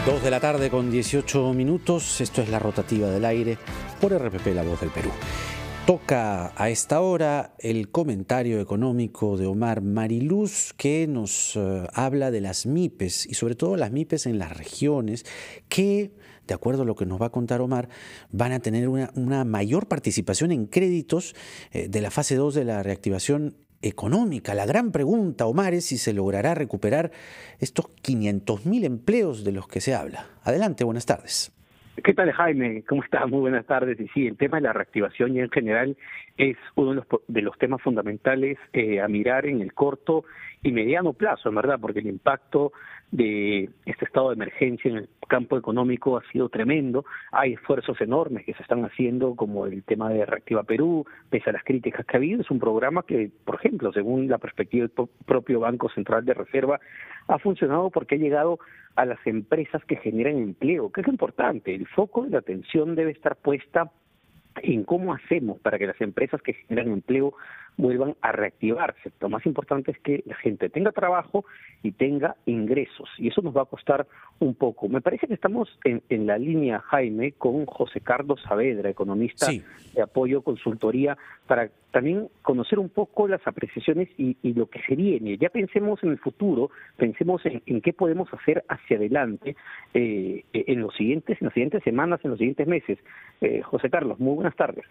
2 de la tarde con 18 minutos, esto es La Rotativa del Aire por RPP La Voz del Perú. Toca a esta hora el comentario económico de Omar Mariluz, que nos habla de las MIPES y sobre todo las MIPES en las regiones que, de acuerdo a lo que nos va a contar Omar, van a tener una mayor participación en créditos de la fase 2 de la reactivación económica. La gran pregunta, Omar, es si se logrará recuperar estos 500.000 empleos de los que se habla. Adelante, buenas tardes. ¿Qué tal, Jaime? ¿Cómo estás? Muy buenas tardes. Y sí, el tema de la reactivación y en general es uno de los temas fundamentales a mirar en el corto y mediano plazo, en verdad, porque el impacto de este estado de emergencia en el campo económico ha sido tremendo. Hay esfuerzos enormes que se están haciendo, como el tema de Reactiva Perú, pese a las críticas que ha habido. Es un programa que, por ejemplo, según la perspectiva del propio Banco Central de Reserva, ha funcionado porque ha llegado a las empresas que generan empleo, que es lo importante. El foco de la atención debe estar puesta en cómo hacemos para que las empresas que generan empleo vuelvan a reactivarse. Lo más importante es que la gente tenga trabajo y tenga ingresos, y eso nos va a costar un poco. Me parece que estamos en la línea, Jaime, con José Carlos Saavedra, economista de Apoyo Consultoría, para también conocer un poco las apreciaciones y lo que se viene. Ya pensemos en el futuro, pensemos en qué podemos hacer hacia adelante en las siguientes semanas, en los siguientes meses. José Carlos, muy buenas tardes.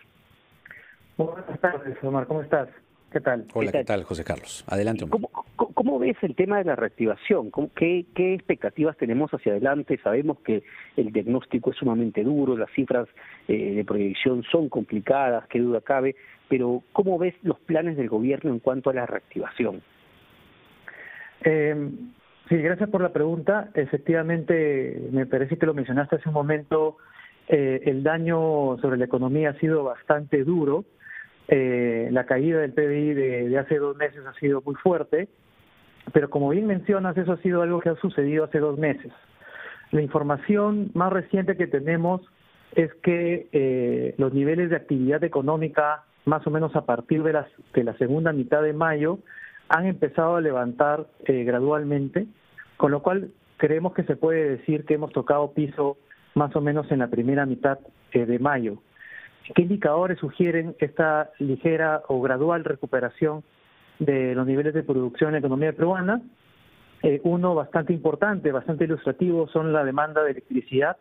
Buenas tardes, Omar, ¿cómo estás? ¿Qué tal? Hola, ¿qué tal, José Carlos? Adelante, Omar. ¿Cómo ves el tema de la reactivación? ¿Qué expectativas tenemos hacia adelante? Sabemos que el diagnóstico es sumamente duro, las cifras de proyección son complicadas, qué duda cabe, pero ¿cómo ves los planes del gobierno en cuanto a la reactivación? Sí, gracias por la pregunta. Efectivamente, me parece que lo mencionaste hace un momento, el daño sobre la economía ha sido bastante duro. La caída del PBI de hace 2 meses ha sido muy fuerte, pero como bien mencionas, eso ha sido algo que ha sucedido hace 2 meses. La información más reciente que tenemos es que los niveles de actividad económica, más o menos a partir de la segunda mitad de mayo, han empezado a levantar gradualmente, con lo cual creemos que se puede decir que hemos tocado piso más o menos en la primera mitad de mayo. ¿Qué indicadores sugieren esta ligera o gradual recuperación de los niveles de producción en la economía peruana? Uno bastante importante, bastante ilustrativo, son la demanda de electricidad,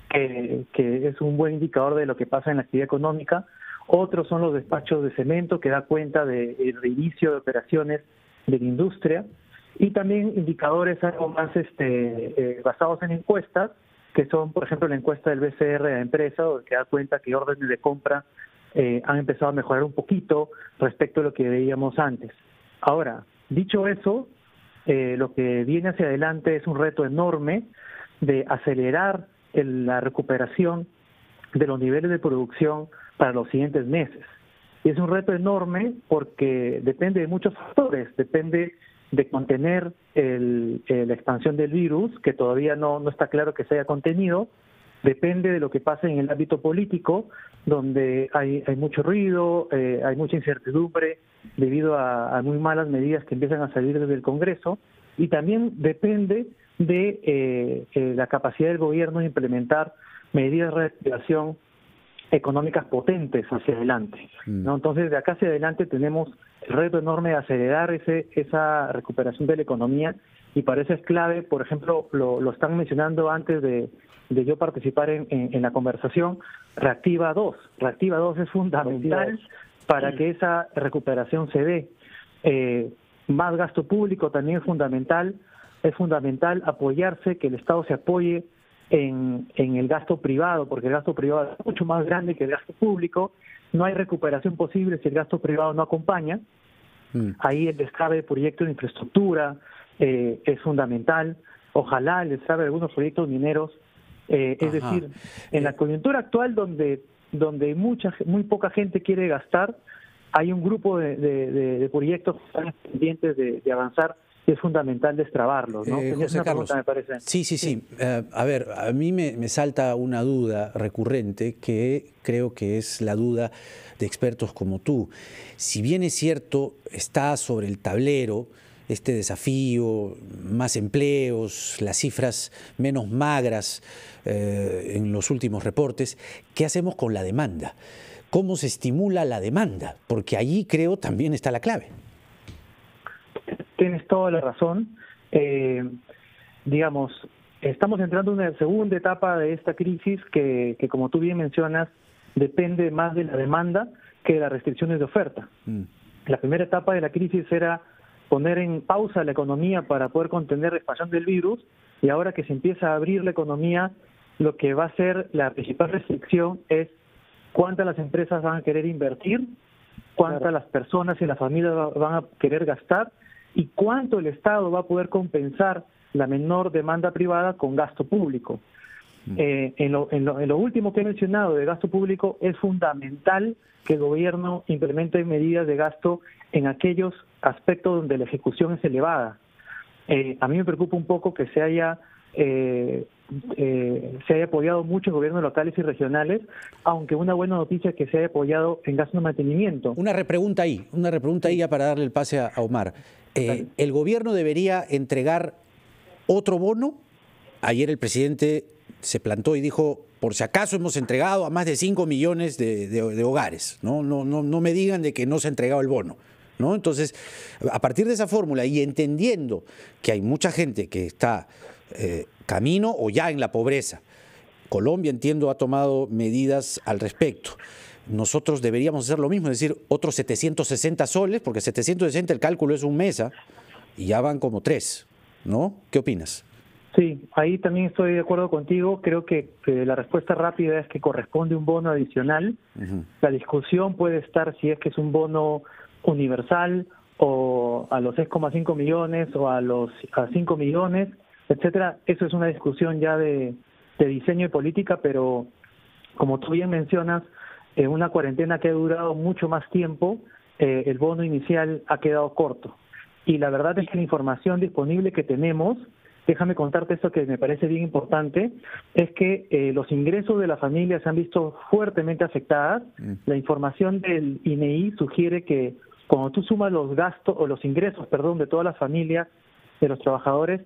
que es un buen indicador de lo que pasa en la actividad económica. Otros son los despachos de cemento, que da cuenta del reinicio de operaciones de la industria. Y también indicadores algo más basados en encuestas, que son, por ejemplo, la encuesta del BCR a empresa, donde que da cuenta que órdenes de compra han empezado a mejorar un poquito respecto a lo que veíamos antes. Ahora, dicho eso, lo que viene hacia adelante es un reto enorme de acelerar la recuperación de los niveles de producción para los siguientes meses. Y es un reto enorme porque depende de muchos factores, depende de contener la expansión del virus, que todavía no está claro que se haya contenido, depende de lo que pase en el ámbito político, donde hay mucho ruido, hay mucha incertidumbre debido a muy malas medidas que empiezan a salir desde el Congreso, y también depende de la capacidad del gobierno de implementar medidas de reactivación económicas potentes hacia adelante, ¿no? Entonces, de acá hacia adelante tenemos el reto enorme de acelerar esa recuperación de la economía, y para eso es clave, por ejemplo, lo están mencionando antes de yo participar en la conversación, Reactiva 2. Reactiva 2 es fundamental para que esa recuperación se dé. Más gasto público también es fundamental apoyarse, que el Estado se apoye en el gasto privado, porque el gasto privado es mucho más grande que el gasto público. No hay recuperación posible si el gasto privado no acompaña. Ahí el descargue de proyectos de infraestructura es fundamental. Ojalá el descargue de algunos proyectos mineros. Es decir, en la coyuntura actual donde muy poca gente quiere gastar, hay un grupo de proyectos que están pendientes de avanzar, y es fundamental destrabarlos, ¿no? José Carlos, pregunta, me parece. Sí. A ver, a mí me salta una duda recurrente que creo que es la duda de expertos como tú. Si bien es cierto, está sobre el tablero este desafío, más empleos, las cifras menos magras en los últimos reportes, ¿qué hacemos con la demanda? ¿Cómo se estimula la demanda? Porque allí creo también está la clave. Tienes toda la razón. Digamos, estamos entrando en una segunda etapa de esta crisis que como tú bien mencionas, depende más de la demanda que de las restricciones de oferta. La primera etapa de la crisis era poner en pausa la economía para poder contener la expansión del virus, y ahora que se empieza a abrir la economía, lo que va a ser la principal restricción es cuántas las empresas van a querer invertir, cuántas las personas y las familias van a querer gastar, y cuánto el Estado va a poder compensar la menor demanda privada con gasto público. En lo último que he mencionado de gasto público, es fundamental que el gobierno implemente medidas de gasto en aquellos aspectos donde la ejecución es elevada. A mí me preocupa un poco que se haya apoyado mucho en gobiernos locales y regionales, aunque una buena noticia es que se haya apoyado en gasto de mantenimiento. Una repregunta ahí ya para darle el pase a Omar. ¿El gobierno debería entregar otro bono? Ayer el presidente se plantó y dijo, por si acaso hemos entregado a más de 5 millones de hogares, ¿no? No me digan de que no se ha entregado el bono, ¿no? Entonces, a partir de esa fórmula y entendiendo que hay mucha gente que está camino o ya en la pobreza, Colombia, entiendo, ha tomado medidas al respecto. Nosotros deberíamos hacer lo mismo, es decir, otros 760 soles, porque 760 el cálculo es un mes, y ya van como 3, ¿no? ¿Qué opinas? Sí, ahí también estoy de acuerdo contigo. Creo que la respuesta rápida es que corresponde un bono adicional. La discusión puede estar si es que es un bono universal o a los 6,5 millones o a 5 millones, etcétera. Eso es una discusión ya de diseño y política, pero como tú bien mencionas, en una cuarentena que ha durado mucho más tiempo, el bono inicial ha quedado corto. Y la verdad es que la información disponible que tenemos, déjame contarte esto que me parece bien importante, es que los ingresos de la familia se han visto fuertemente afectadas. La información del INEI sugiere que cuando tú sumas los gastos o los ingresos, de todas las familias, de los trabajadores,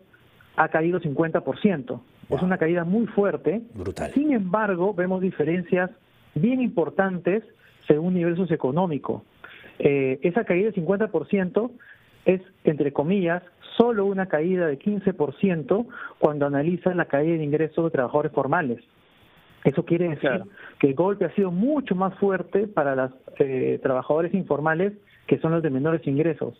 ha caído 50%. Wow. Es una caída muy fuerte. Brutal. Sin embargo, vemos diferencias bien importantes según nivel socioeconómico. Esa caída de 50% es, entre comillas, solo una caída de 15% cuando analizan la caída de ingresos de trabajadores formales. Eso quiere decir que el golpe ha sido mucho más fuerte para los trabajadores informales, que son los de menores ingresos.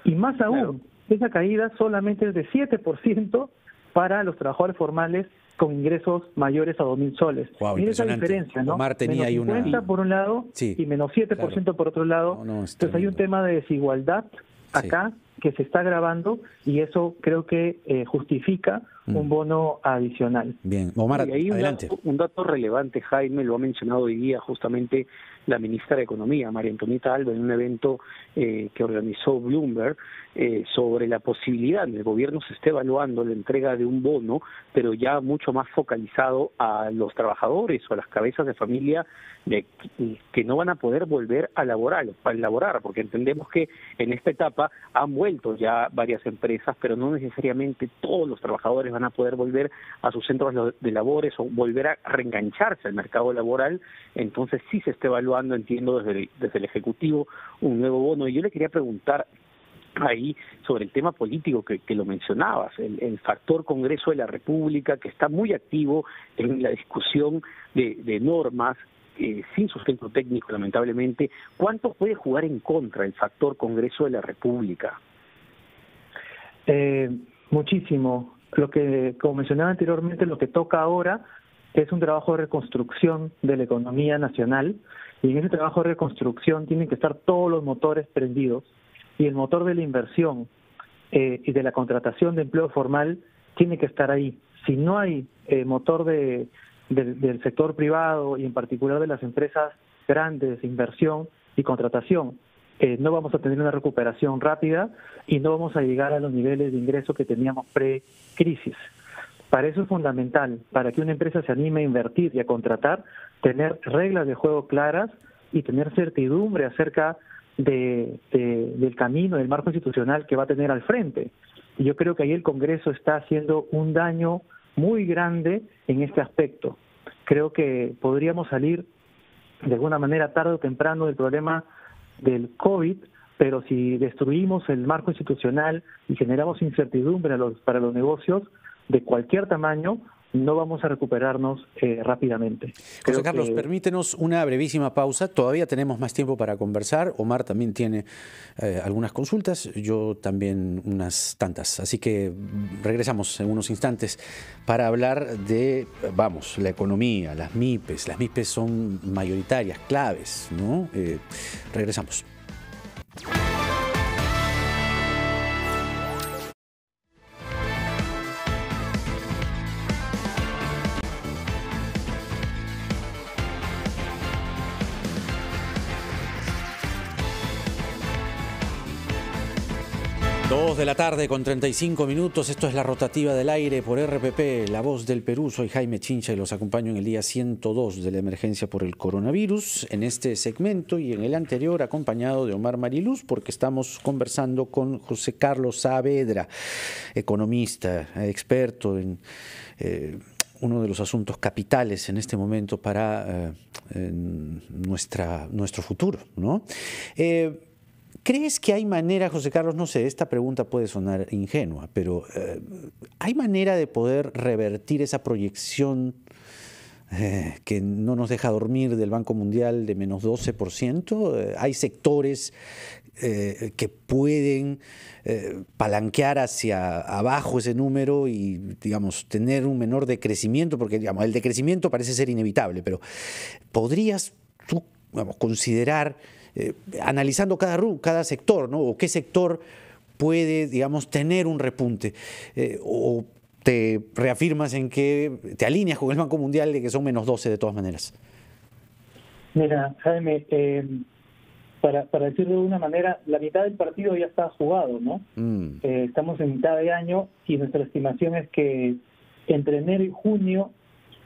Y más aún, esa caída solamente es de 7% para los trabajadores formales con ingresos mayores a 2.000 soles. Wow, mira esa diferencia, ¿no? Omar tenía menos 50 por un lado y menos 7% por otro lado. Entonces hay un tema de desigualdad acá que se está agravando, y eso creo que justifica un bono adicional. Bien, Omar, y ahí adelante. Un dato relevante, Jaime, lo ha mencionado hoy día justamente la ministra de Economía, María Antonieta Alba, en un evento que organizó Bloomberg sobre la posibilidad, el gobierno se está evaluando la entrega de un bono, pero ya mucho más focalizado a los trabajadores o a las cabezas de familia que no van a poder volver a laborar, porque entendemos que en esta etapa han vuelto ya varias empresas, pero no necesariamente todos los trabajadores van a poder volver a sus centros de labores o volver a reengancharse al mercado laboral. Entonces sí se está evaluando, entiendo, desde el Ejecutivo un nuevo bono. Y yo le quería preguntar ahí sobre el tema político que lo mencionabas, el factor Congreso de la República, que está muy activo en la discusión de normas sin sustento técnico, lamentablemente. ¿Cuánto puede jugar en contra el factor Congreso de la República? Muchísimo. Lo que, como mencionaba anteriormente, lo que toca ahora es un trabajo de reconstrucción de la economía nacional, y en ese trabajo de reconstrucción tienen que estar todos los motores prendidos, y el motor de la inversión y de la contratación de empleo formal tiene que estar ahí. Si no hay motor del sector privado y en particular de las empresas grandes, inversión y contratación, no vamos a tener una recuperación rápida y no vamos a llegar a los niveles de ingreso que teníamos pre-crisis. Para eso es fundamental, para que una empresa se anime a invertir y a contratar, tener reglas de juego claras y tener certidumbre acerca del camino, del marco institucional que va a tener al frente. Y yo creo que ahí el Congreso está haciendo un daño muy grande en este aspecto. Creo que podríamos salir de alguna manera tarde o temprano del problema del COVID, pero si destruimos el marco institucional y generamos incertidumbre para los negocios de cualquier tamaño, no vamos a recuperarnos rápidamente. José Carlos, permítenos una brevísima pausa. Todavía tenemos más tiempo para conversar. Omar también tiene algunas consultas, yo también unas tantas. Así que regresamos en unos instantes para hablar de, la economía, las MIPES. Las MIPES son mayoritarias, claves, ¿no? Regresamos. De la tarde con 35 minutos, esto es La Rotativa del Aire por RPP, La Voz del Perú. Soy Jaime Chincha y los acompaño en el día 102 de la emergencia por el coronavirus, en este segmento y en el anterior acompañado de Omar Mariluz, porque estamos conversando con José Carlos Saavedra, economista, experto en uno de los asuntos capitales en este momento para nuestro futuro, ¿no? ¿Crees que hay manera, José Carlos, no sé, esta pregunta puede sonar ingenua, pero ¿hay manera de poder revertir esa proyección que no nos deja dormir del Banco Mundial de menos 12%? ¿Hay sectores que pueden palanquear hacia abajo ese número y, digamos, tener un menor decrecimiento? Porque, digamos, el decrecimiento parece ser inevitable, pero ¿podrías tú, considerar, analizando cada sector, ¿no? O qué sector puede, digamos, tener un repunte, o te reafirmas en que te alineas con el Banco Mundial de que son menos 12 de todas maneras? Mira, Jaime, para decirlo de una manera, la mitad del partido ya está jugado, ¿no? Estamos en mitad de año y nuestra estimación es que entre enero y junio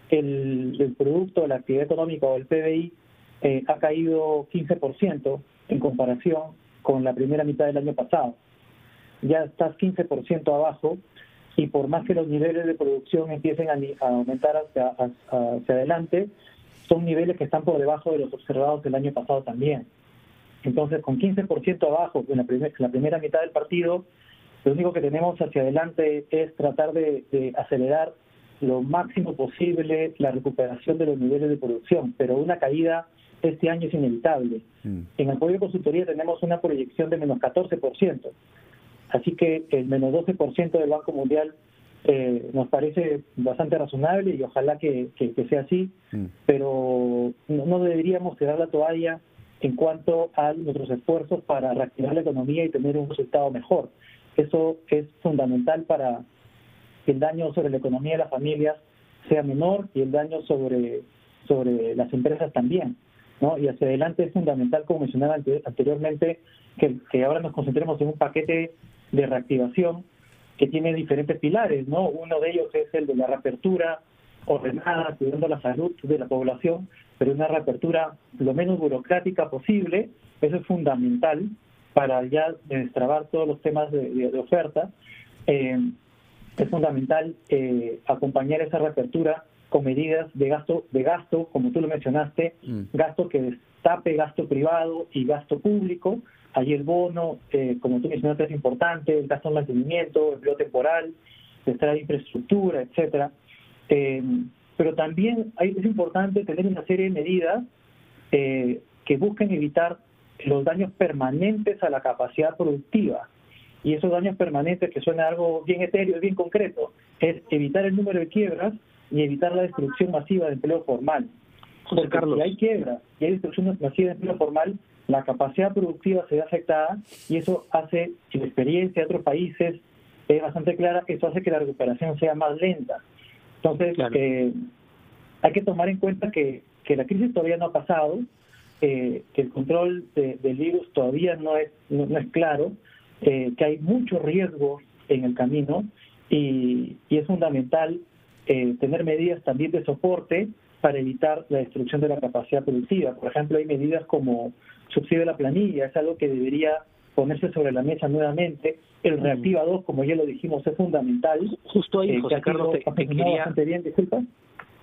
el producto, la actividad económica o el PBI ha caído 15% en comparación con la primera mitad del año pasado. Ya estás 15% abajo y por más que los niveles de producción empiecen a aumentar hacia adelante, son niveles que están por debajo de los observados del año pasado también. Entonces, con 15% abajo en la primera mitad del partido, lo único que tenemos hacia adelante es tratar de acelerar lo máximo posible la recuperación de los niveles de producción, pero una caída este año es inevitable. En apoyo de consultoría tenemos una proyección de menos 14%, así que el menos 12% del Banco Mundial nos parece bastante razonable y ojalá que sea así, pero no deberíamos tirar la toalla en cuanto a nuestros esfuerzos para reactivar la economía y tener un resultado mejor. Eso es fundamental para que el daño sobre la economía de las familias sea menor y el daño sobre las empresas también, ¿no? Y hacia adelante es fundamental, como mencionaba anteriormente, que ahora nos concentremos en un paquete de reactivación que tiene diferentes pilares, ¿no? Uno de ellos es el de la reapertura ordenada, cuidando la salud de la población, pero una reapertura lo menos burocrática posible. Eso es fundamental para ya destrabar todos los temas de oferta. Es fundamental acompañar esa reapertura con medidas de gasto, como tú lo mencionaste, gasto que destape gasto privado y gasto público. Allí el bono, como tú mencionaste, es importante, el gasto en mantenimiento, empleo temporal, extraer infraestructura, etcétera. Pero también es importante tener una serie de medidas que busquen evitar los daños permanentes a la capacidad productiva. Y esos daños permanentes, que suena algo bien etéreo, bien concreto, es evitar el número de quiebras y evitar la destrucción masiva de empleo formal. Porque si hay quiebras y hay destrucción masiva de empleo formal, la capacidad productiva se ve afectada y eso hace, y la experiencia de otros países es bastante clara, eso hace que la recuperación sea más lenta. Entonces, claro, hay que tomar en cuenta que la crisis todavía no ha pasado, que el control del virus todavía no es claro, que hay mucho riesgo en el camino y es fundamental tener medidas también de soporte para evitar la destrucción de la capacidad productiva. Por ejemplo, hay medidas como subsidio a la planilla, es algo que debería ponerse sobre la mesa nuevamente. El Reactiva 2, como ya lo dijimos, es fundamental. Justo ahí, José Carlos,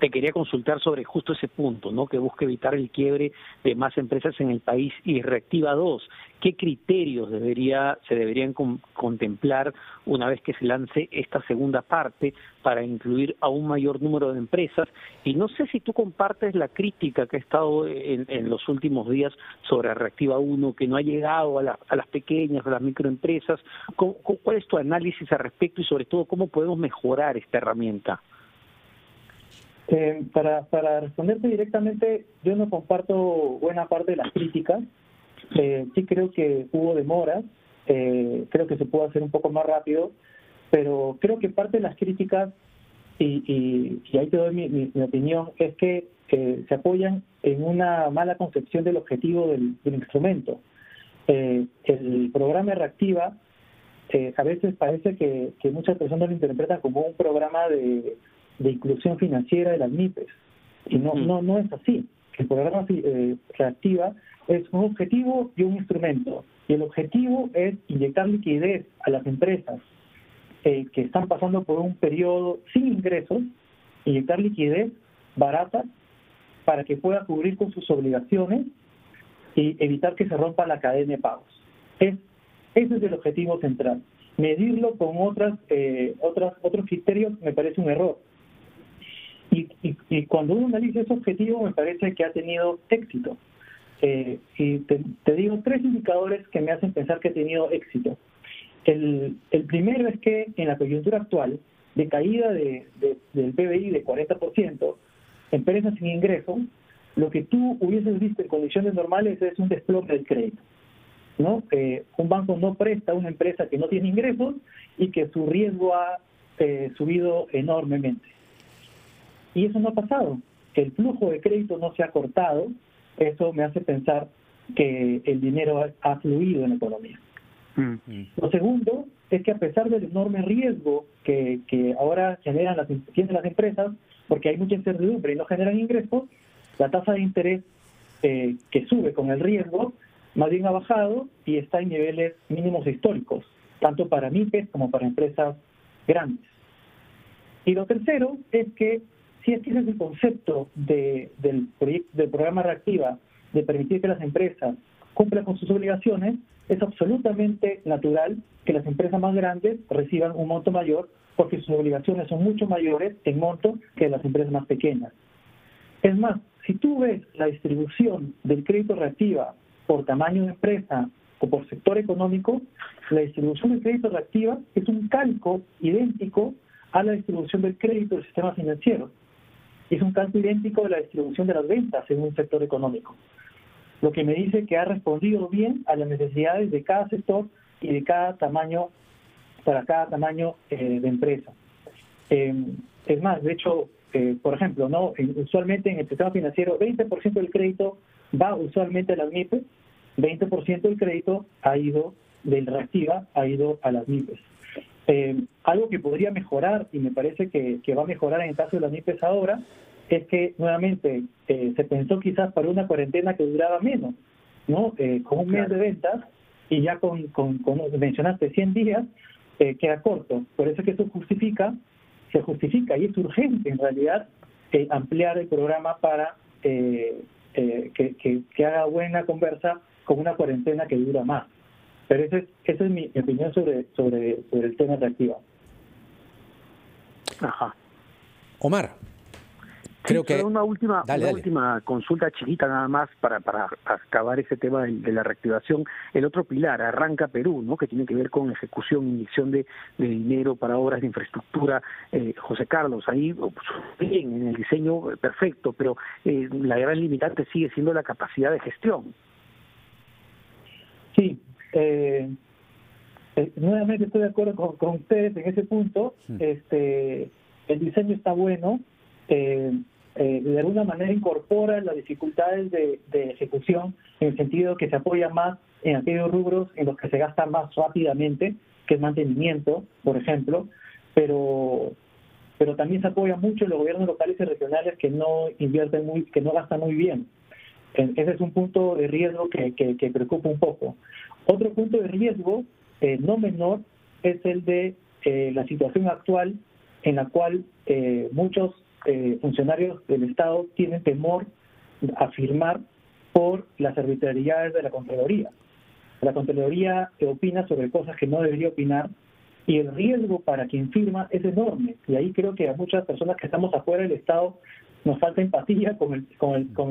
te quería consultar sobre justo ese punto, ¿no? Que busca evitar el quiebre de más empresas en el país. Y Reactiva 2, ¿qué criterios se deberían contemplar una vez que se lance esta segunda parte para incluir a un mayor número de empresas? Y no sé si tú compartes la crítica que ha estado en los últimos días sobre Reactiva 1, que no ha llegado a las pequeñas, a las microempresas. ¿Cuál es tu análisis al respecto y sobre todo cómo podemos mejorar esta herramienta? Para responderte directamente, yo no comparto buena parte de las críticas. Sí creo que hubo demoras, creo que se pudo hacer un poco más rápido, pero creo que parte de las críticas, y ahí te doy mi opinión, es que se apoyan en una mala concepción del objetivo del instrumento. El programa Reactiva, a veces parece que muchas personas lo interpretan como un programa de inclusión financiera de las MIPES, y no es así. El programa Reactiva es un objetivo y un instrumento, y el objetivo es inyectar liquidez a las empresas que están pasando por un periodo sin ingresos, inyectar liquidez barata para que pueda cubrir con sus obligaciones y evitar que se rompa la cadena de pagos. Ese es el objetivo central. Medirlo con otros criterios me parece un error. Y cuando uno analiza ese objetivo, me parece que ha tenido éxito. Y te digo 3 indicadores que me hacen pensar que ha tenido éxito. El primero es que en la coyuntura actual, de caída del PBI de 40%, empresas sin ingresos, lo que tú hubieses visto en condiciones normales es un desplome del crédito, ¿no? Un banco no presta a una empresa que no tiene ingresos y que su riesgo ha subido enormemente. Y eso no ha pasado. El flujo de crédito no se ha cortado. Eso me hace pensar que el dinero ha fluido en la economía. Lo segundo es que a pesar del enorme riesgo que ahora tienen las empresas, porque hay mucha incertidumbre y no generan ingresos, la tasa de interés que sube con el riesgo más bien ha bajado y está en niveles mínimos históricos, tanto para MIPES como para empresas grandes. Y lo tercero es que si es que ese es el concepto del programa Reactiva, de permitir que las empresas cumplan con sus obligaciones, es absolutamente natural que las empresas más grandes reciban un monto mayor, porque sus obligaciones son mucho mayores en monto que las empresas más pequeñas. Es más, si tú ves la distribución del crédito Reactiva por tamaño de empresa o por sector económico, la distribución del crédito Reactiva es un calco idéntico a la distribución del crédito del sistema financiero. Es un calco idéntico de la distribución de las ventas en un sector económico. Lo que me dice que ha respondido bien a las necesidades de cada sector y de cada tamaño, para cada tamaño de empresa. Es más, de hecho, por ejemplo, ¿no? Usualmente en el sistema financiero 20% del crédito va usualmente a las MIPES, 20% del crédito del Reactiva ha ido a las MIPES. Algo que podría mejorar, y me parece que va a mejorar en el caso de las MIPES ahora, es que nuevamente se pensó quizás para una cuarentena que duraba menos, ¿no? Con un mes de ventas, y ya con mencionaste 100 días, queda corto. Por eso es que eso se justifica y es urgente en realidad ampliar el programa para que haga buena conversa con una cuarentena que dura más. Pero esa es mi opinión sobre el tema Reactiva. Ajá. Omar, creo que una última consulta chiquita nada más para acabar ese tema de la reactivación. El otro pilar, Arranca Perú, ¿no? Que tiene que ver con ejecución, inyección de dinero para obras de infraestructura. José Carlos, ahí bien, en el diseño perfecto, pero la gran limitante sigue siendo la capacidad de gestión. Sí. Nuevamente estoy de acuerdo con ustedes en ese punto. El diseño está bueno, de alguna manera incorpora las dificultades de ejecución, en el sentido que se apoya más en aquellos rubros en los que se gasta más rápidamente, que es mantenimiento, por ejemplo, pero también se apoya mucho en los gobiernos locales y regionales que no invierten que no gastan muy bien. Ese es un punto de riesgo que preocupa un poco. Otro punto de riesgo no menor es el de la situación actual en la cual muchos funcionarios del Estado tienen temor a firmar por las arbitrariedades de la Contraloría. La Contraloría opina sobre cosas que no debería opinar y el riesgo para quien firma es enorme. Y ahí creo que a muchas personas que estamos afuera del Estado nos falta empatía con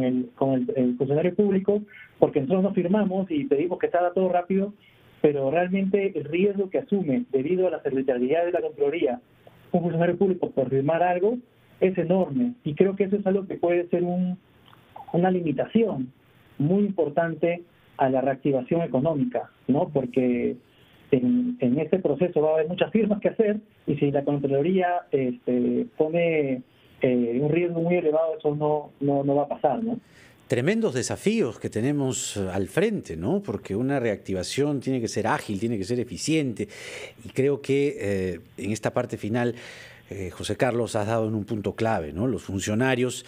el funcionario público, porque nosotros no firmamos y pedimos que salga todo rápido, pero realmente el riesgo que asume debido a las arbitrariedades de la Contraloría un funcionario público por firmar algo es enorme. Y creo que eso es algo que puede ser una limitación muy importante a la reactivación económica, ¿no? Porque en este proceso va a haber muchas firmas que hacer y si la Contraloría pone un riesgo muy elevado, eso no va a pasar, ¿no? Tremendos desafíos que tenemos al frente, ¿no? Porque una reactivación tiene que ser ágil, tiene que ser eficiente y creo que en esta parte final José Carlos, has dado en un punto clave, ¿no? Los funcionarios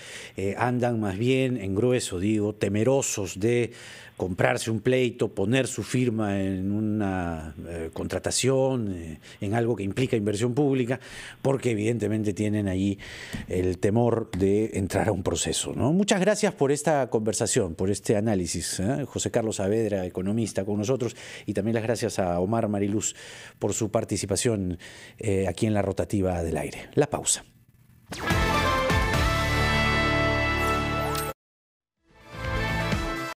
andan más bien en grueso, digo, temerosos de comprarse un pleito, poner su firma en una contratación, en algo que implica inversión pública, porque evidentemente tienen ahí el temor de entrar a un proceso, ¿no? Muchas gracias por esta conversación, por este análisis, José Carlos Saavedra, economista, con nosotros, y también las gracias a Omar Mariluz por su participación aquí en la rotativa del aire. La pausa.